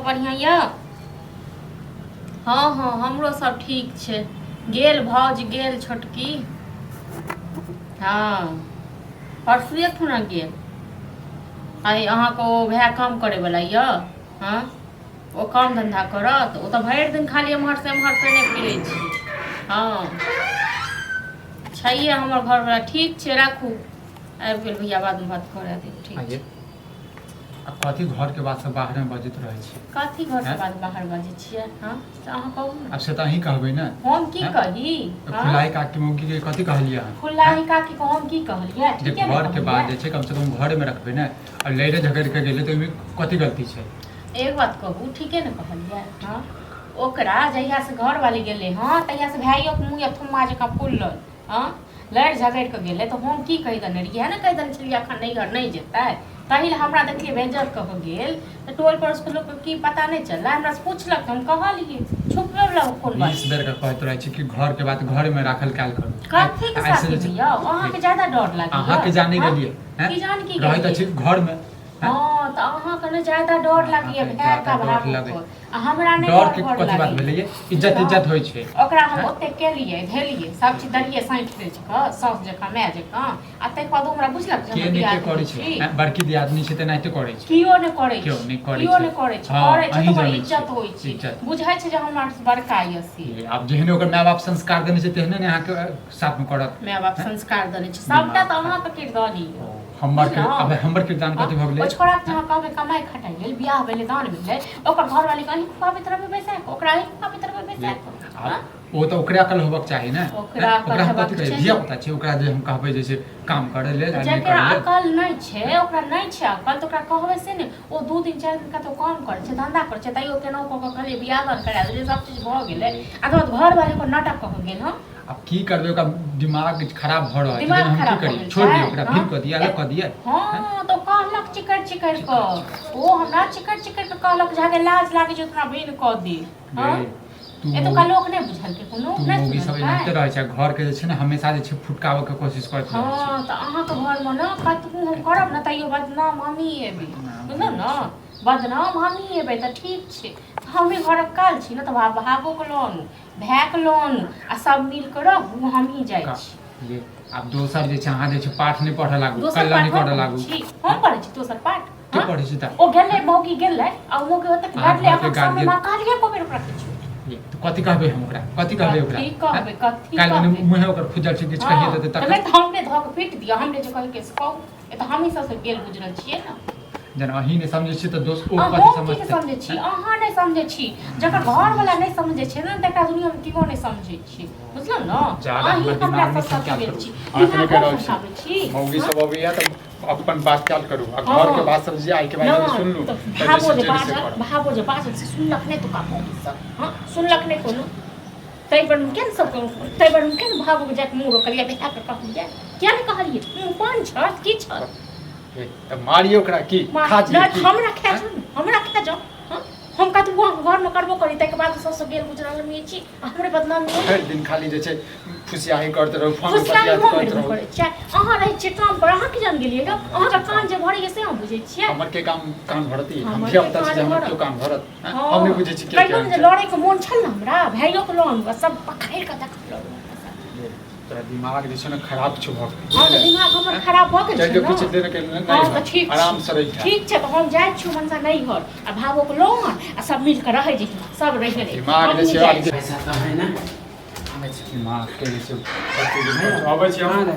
बढ़िया या हाँ हाँ हमरो सब ठीक छे। गेल भौज गेल छोटकी हाँ परसुए खुना गेल आई अहाँ को वह काम करे वाला या हाँ वो काम धंधा करत वो तो भरि दिन खाली एम्हर से नहीं फिरे छी। हाँ छैहे हमर घर वाला ठीक छे राखू आबि गेल भैया बाद में बात करे दे ठीक छे। कथी घर के बात सब बाहर में बजत रहे छी कथी घर के बात बाहर बजे छिए हां से अहाँ कहू अब से त अहीं कहबै ना हम की कही फुलाई काकी मौगी के कथी कहलिया फुलाई काकी को हम की कहलिया जे घर के बात जे छै कम से कम घर में रखबे ना और लड़े झगड़ के गेले त ओमे कथी गलती छै। एक बात कहू ठीके न कहलिया हां ओकरा जहिया से घर वाले गेले हां तहिया से भाइयो के मुंह थुम्मा जका फुलल हां लड़ झगड़ के गेले तो हम की कहि दने रहिए ना कहि दने छलिए अखन नहीं घर नहीं जेतै तहिल हमरा देखिए बेजर कह गेल तो टोल पर उसको लोग की पता नहीं चला हमरा से पूछलक हम कहलिए छुपे वाला कोन बात 20 बेर का कहत रहे छी कि घर के बात घर में राखल काल करू कथी के साथ दिया अहाँ के ज्यादा डर लागे अहाँ के जाने के लिए हैं की जान की रहत अछि घर में हां तो अहाँ के न ज्यादा डर लागिए भैर का भाग हमरा नहीं डर के कथी बात भेलै इज्जत होय छै ओकरा हम ओते के लिए धेलिए सब चीज दरिए साइट दै छ सास जका माय जका आ तै बाद हमरा बुझलक जे हम बियाह करै छै बड़की दियादनी छै त नाइते करै छै कियो ने करै छै कियो ने करै छै तो इज्जत होय छै बुझाय छै जे हमरा से बड़का यसी अब जेहने ओकर माय बाप संस्कार देने छै तेहने ने अहाँ के साथ में करत माय बाप संस्कार देने छै सबटा त अहाँ के किरदानी हमर किरदान कथी भ गेलै छोड़ा के अहाँ कहबे कमाई खटाई गेल बियाह भेले दान भेले ओकर घर वाली कहीं पवित्र में बैसा के ओकरा ही पवित्र में बैसा के ओ तो ओकरा कल होबक चाही ना ओकरा कथी कहे धिया पुता छै ओकरा जे हम कहबै जे काम करे ले जेकरा अकल नहीं छै ओकरा नहीं छै अकल तो ओकरा कहबै से ने ओ 2 दिन 4 दिन का तो काम करे छै धंधा करे छै तइयो केनो क कहले बियाह दान करा दे सब चीज भ गेलै आ तो घर वाले को नाटक कह गेल हम अब की करबे ओका दिमाग खराब भ रहल है हम की करी छोड़ दियो ओकरा फिर क दिया अलग क दिया हां तो कहलक चिकड़ क ओ हमरा चिकड़ के कहलक जाके लाज लागे जे उतना बहिन क दे हां ए तो का लोग नहीं बुझल के कोनो नहीं मौगी सब एनाते रहे छै घर के जे छै ने हमेशा जे छै फुटकावे के कोशिश करत रहे छै। हां त अहाँ के घर में न कतबो हम करब न तइयो बदनाम हमी एबे बुझल न बदनाम हमी एबे त ठीक छै हमी घर काल छी न त भाबो के लोन भैक लोन आ सब मिल के रहू हम ही जाय छी ये अब दोसर जे छै अहाँ जे छै पाठ नहीं पढ़े लागू कल्ला नहीं पढ़े लागू हम पढ़े छी दोसर पाठ के पढ़े छी त ओ गेले मौगी गेले आ मौगी ओतक गाडले अपन सामने मां कालिया को बेर रखे छी तो कथी कहबे हम ओकरा कथी कहबे ओकरा ठीक कहबे कथी काल में मुंह ओकर फुजल छै किछ कहिए देते तक तबे त हमने धक पीट दिया हमने जे कहि के कहू ए त हम ही सब से गेल गुजरल छिए न जन अही ने समझे छी त दोस्त ओ कथी समझे छी अहाँ नहीं समझे छी जकर घर वाला नहीं समझे छै न तकरा दुनिया में कियो नहीं समझे छी बुझल न अही हमरा सब के गेल छी आखिर के रहै छी मौगी सब अबिया त अपन बात चाल करू आ घर के बात सब जे आई के बाद सुन लू भाबो जे बात से सुनलक नहीं तो का सब हां सुनलक नहीं कोनो तै पर केन सब तै पर केन भाबो के जाके मुंह रोकलिया बेटा के कहलिए क्या नहीं कहलिए पान छत की छत त मारियो ओकरा की खा जी हमरा खा जाओ हम का तू घर में करबो करी तै के बाद सब गेल गुजरल में छी हमरे बदनाम नहीं हर दिन खाली जे छै फुसियाही करते रहो फोन पर बात करते रहो अहाँ रहे छी काम पर अहाँ के जान गेलिए ग अहाँ का कान जे भरै से हम बुझै छियै हमर के काम कान भरती हम धिया पुता छै हमर क्यों कान भरत हम नहीं बुझै छी के के लड़े के मन छल न हमरा भाइयो के लोन सब पखाइर के देखल तोरा दिमाग जे छै न खराब छ भ गेल हां दिमाग हमर खराब भ गेल छै कुछ देर के नहीं आराम से रही ठीक छै त हम जाय छी मनसा नहीं घर आ भावो के लोन आ सब मिल के रहै जी सब रह गेलै दिमाग जे छै आगे पैसा त है ना आबै छै दिमाग के जे छै आबै छै हम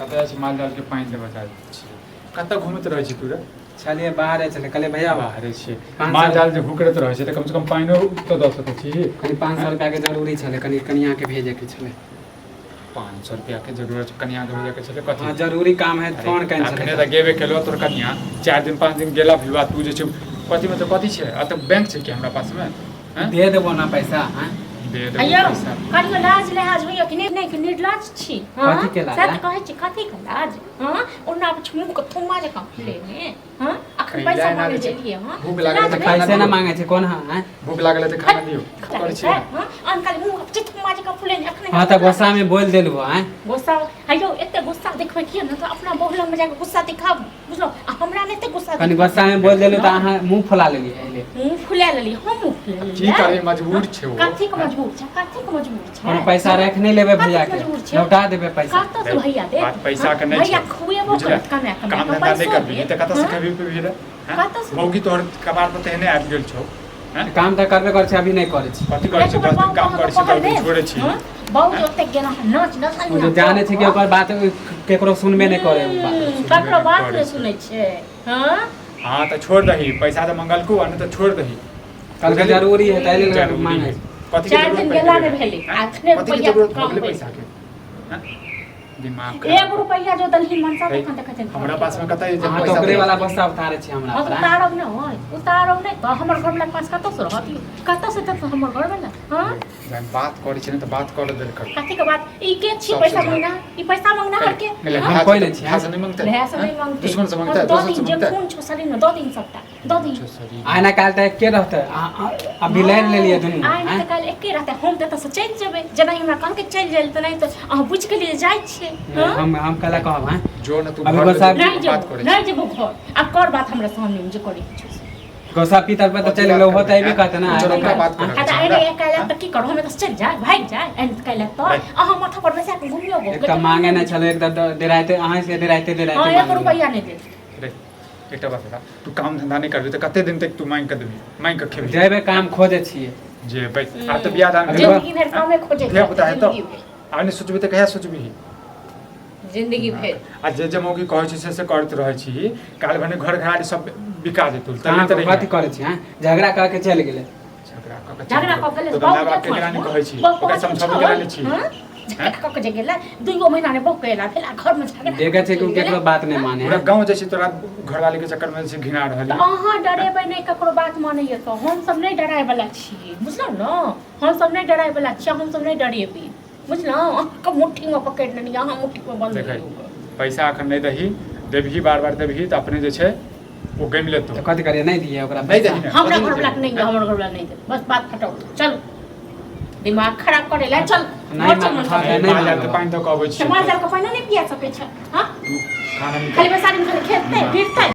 कतै छै माल डाल के पानी ले बता छी कतै घुमत रहै छी तू रे चलिए बाहर चले कले भैया बाहर छी माल डाल जे भूकरत रहै छै त कम से कम पानी तो द सकै छी कनी 500 रुपया के जरूरी छले कनी कनिया के भेजे के छले 500 रुपया के जरूरत कनिया के भेजे के छले कथि हां जरूरी काम है फोन कैंसिल अखने त गेबे केलो तोर कनिया 4 दिन 5 दिन गेला फिर तू जे छै कथि मतलब कथि छै आ त बैंक छै कि हमरा पास में दे देबो ना पैसा हैं दे देबो पैसा कनियो लाज लिहाज होइयो कि नहीं कि निर्लाज छी हां कथि के लाज सच कहै छी कथि के लाज हां ओना मुंह के थुम्मा जका फुले ने हां अखन पैसा मांगे जेलिए हां भूख लागल त पैसा ना मांगे छै कोन हां भूख लागल त खाना दियो करै छी हां अनकाल मुंह के थुम्मा जका फुले ने अखन हां त गुस्सा में बोल देलबो हैं गुस्सा हयो एते गुस्सा देखबै कि न त अपना बहुला में जाके गुस्सा दिखाबू बुझलो आ हमरा ने ते गुस्सा कनी गुस्सा में बोल देलु त अहाँ मुंह फुला लेलिए एले मुंह फुला लेली हम मुंह फुला लेली की करे मजबूर छै वो कथी के मजबूर छै कथी के मजबूर छै कोनो पैसा रख नहीं लेबे भैया के लौटा देबे पैसा कतऽ से भैया दे बात पैसा के नहीं भैया छै खुएबो करत कमे काम कमे धंधा नहीं करबी त कतऽ से खबी पे भी कतऽ से? मौगी तोहर कबार पर तेहने आबि गेल छौ हैं काम त करबे कर छै अभी नहीं करे छी कथी करे छै 10 दिन काम करे छै 10 दिन छोड़े छी बहुत ओते गेना नाच नाच ओ जो जाने छै कि ओकर बात केकरो सुनबे नहीं करे उ बात ककरो बात नहीं सुनै छै हां हां त छोड़ दही पैसा त मंगलकू आ नहीं त छोड़ दही कल के जरूरी है तै ले जरूरी मांगे है। कथी के 4 दिन जरूरत गेला पड़लै? ने भेलै हैं? आखने कथी के रुपया जरूरत काम पड़लै भेलै पैसा के हैं? दिमाग 1 रुपया जो दलही मनसा है। देखन देखन हमरा पास में कतै जे अहाँ तो पैसा ओकरे दे? वाला बस्ता उतारे छी हमरा हम पर, हैं? उतारब न होय उतारब नहीं तो हमर घर वाला पास कतौ से रहत कतौ से तक हमर घर वाला हां जहन बात करै छै ने त बात कर देल कर कथी के बात ई के छी सबसे पैसा ज्यादा। मांगना ई पैसा मांगना करके ले हम कोई नहीं छी, हाथ से नहीं मांगते भैया से नहीं हैं? मांगते दुश्मन से मांगता है दो दोस्त से दिन जे मांगता है खून छो शरीर में दो दिन सकता दो दिन अच्छा, सॉरी। आइना काल त के रहते अभी लाइन ले लिए दुनू आइ हैं? त काल एके रहते हम त से चल जेबै जेना हमरा कहल के चल जाइल त नहीं त अहाँ बुझ के लिए जाय छियै हां हम कला कहब हैं? जो न तू अभी घर बस में आप- नहीं बात जेबो करे नहीं जेबो घर अब कर बात हमरा सामने में जे करे के छै गोसा पीतर पे तो चले लो होता है भी कहते ना चलो का बात कर आता एने एकला त की करू हमें त चल जाय भाग जाय एन काल त अहाँ माथा पर बैसा के घुमियो गो एक तो मांगे ना चलो एक डेराइते अहाँ से डेराइते हां 1 मांगे। रुपया नहीं दे रे एकटा बात बता तू काम धंधा नहीं करबी त कते दिन तक तू मांग के देबी मांग के खेबी जेबे काम खोजे छिए जे भाई आ त बियाह दान अभी भेल जिंदगी भर कामे खोजे क्या पता है तो आने सोचबी त कहिया सोचबी जिंदगी भर आ जे मौगी कहै छै से करत रहै छी काल भने घर घराड़ी सब बिका जेतौ कहाँ तले कथी करे छी हैं? झगड़ा करके चल गेले झगड़ा क के ले तो दादा बाप के केना कहै छी ओकरा समझाबे केना छी झगड़ा क के जे गेला 2 महीना ने बक गेला फिर घर में झगड़ा देखे छै कि केकरो बात नहीं माने पूरा हैं? गांव जैसे तोरा घरवाली के चक्कर में से घिना रहल तो अहाँ डरेबै नहीं ककरो बात मानैए तो हम सब नहीं डराय वाला छियै बुझलौ न हम सब नहीं डराय वाला छियै हम सब नहीं डरेबै बुझलौ अहाँके मुट्ठी में पकड़ लेनी अहाँ मुट्ठी में बंद देखै रहियो पैसा अखन नहीं दही देबही बार बार देबही त अपने जे छै वो गम लेतो तो कथी करिए नहीं दिए ओकरा नहीं पैसा? दही ना हमरा कथी घर वाला देबही? नहीं हमर घर वाला नहीं दे बस बात खटाओ चल दिमाग खराब करे ला चल नहीं घर चल मानब, मन हाँ, करे। नहीं पाँच हजार मानब। के पानी दऽ के अबै छी समाज जाल के पानी नहीं पिया सकै छै हां तू खाना खाली बैसारी में खाली खेलते फिरते